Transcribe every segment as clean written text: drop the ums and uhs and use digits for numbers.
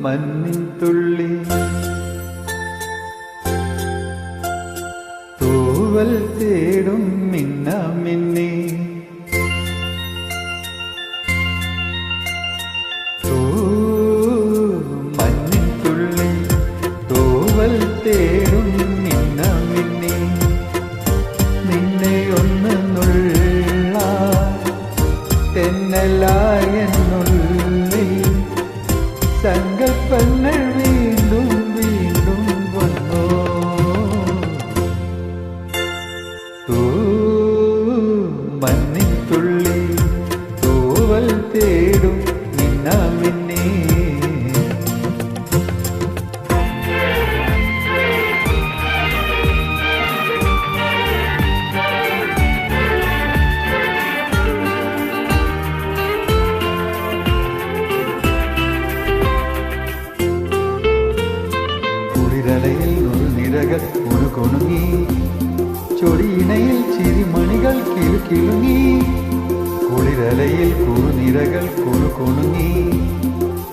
മഞ്ഞിൻ തുള്ളി തൂവൽ തേടും മിന്നാമിന്നി മഞ്ഞിൻ തുള്ളി തൂവൽ തേടും മിന്നാമിന്നി നിന്നെ ഒന്ന് നുള്ള തെന്നലായെന്നുള്ളിൽ സങ്കൽപ്പങ്ങൾ വീണ്ടും വീണ്ടും വന്നോ മഞ്ഞിൻ തുള്ളി തൂവൽ തേടും മിന്നാമിന്നി കുളിരലയിൽ ഒരു നിരകൾ കുണുകുണുങ്ങി ചൊടിയിണയിൽ ചിരിമണികൾ കിലുകിലുങ്ങി കുളിരലയിൽ കുറുനിരകൾ കുണുകുണുങ്ങി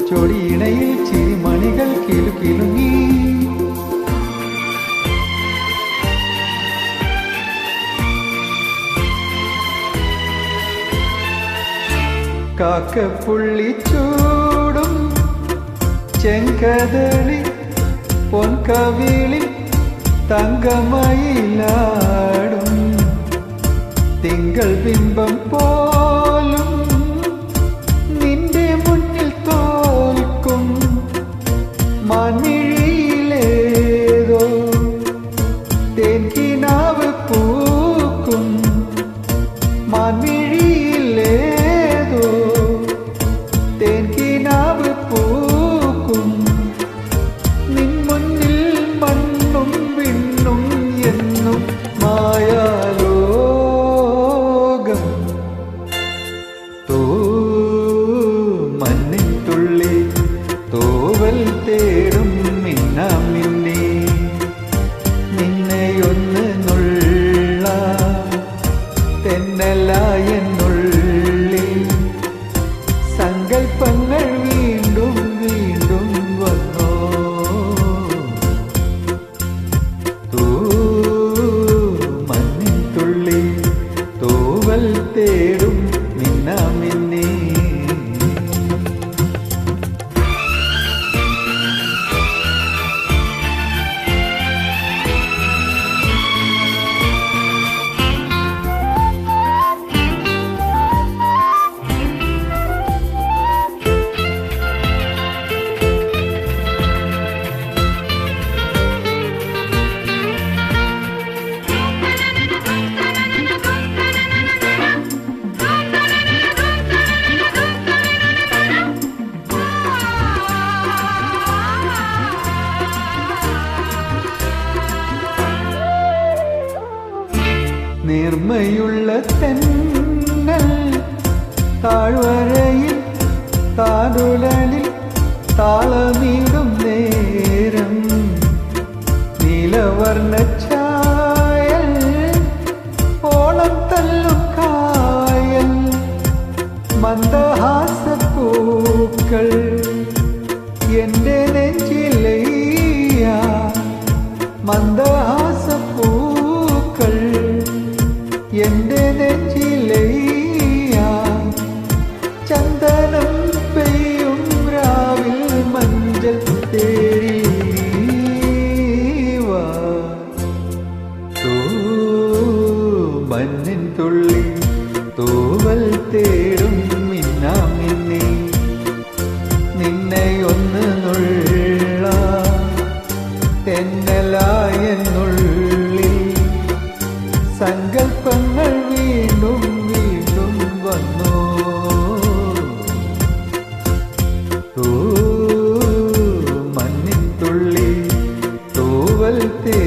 ചൊടിയിണയിൽ ചിരിമണികൾ കിലുകിലുങ്ങി കാക്കപ്പുള്ളി ചൂടും ചെങ്കതളി പൊൻകവിളി തങ്കമയിലാടും തിങ്കൾ ബിംബം പോലും നിന്റെ മുന്നിൽ തോൽക്കും മാൻമിഴിയിലേതോ തേൻകിനാവ് പൂക്കും മാൻമിഴിയിലേതോ തേൻകിനാവ് പൂക്കും നിൻ മുന്നിൽ മണ്ണും വിണ്ണും എന്നും മായാലോകം മഞ്ഞിൻ തുള്ളി തൂവൽ തേടും മിന്നാമിന്നി നിന്നെയൊന്ന് നുള്ള തെന്നലായെന്നുള്ളിൽ സങ്കൽപ്പങ്ങൾ വീണ്ടും വീണ്ടും വന്നോ മഞ്ഞിൻ തുള്ളി തൂവൽ തേടും മിന്നാമിന്നി നേർമയുള്ള തെന്നൽ താഴ്വരയിൽ താരുലലിൽ താളമിടും നേരം നീലവർണ്ണ ഛായൽ ഓളം തല്ലും കായൽ മന്ദഹാസപ്പൂക്കൾ എൻ്റെ നെഞ്ചിലയ്യ മന്ദഹാസപ്പൂക്കൾ എൻ്റെ നെഞ്ചിലയ്യ ചന്ദനം പെയ്യും രാവിൽ മഞ്ചൽ തേരിവാ മഞ്ഞിൻ തുള്ളി തൂവൽ തേടും മിന്നാമിന്നി നിന്നെയൊന്ന് നുള്ള തെന്നലായെന്നുള്ളിൽ സങ്കൽപ്പങ്ങൾ വീണ്ടും വീണ്ടും വന്നോ മഞ്ഞിൻ തുള്ളി തൂവൽ തേ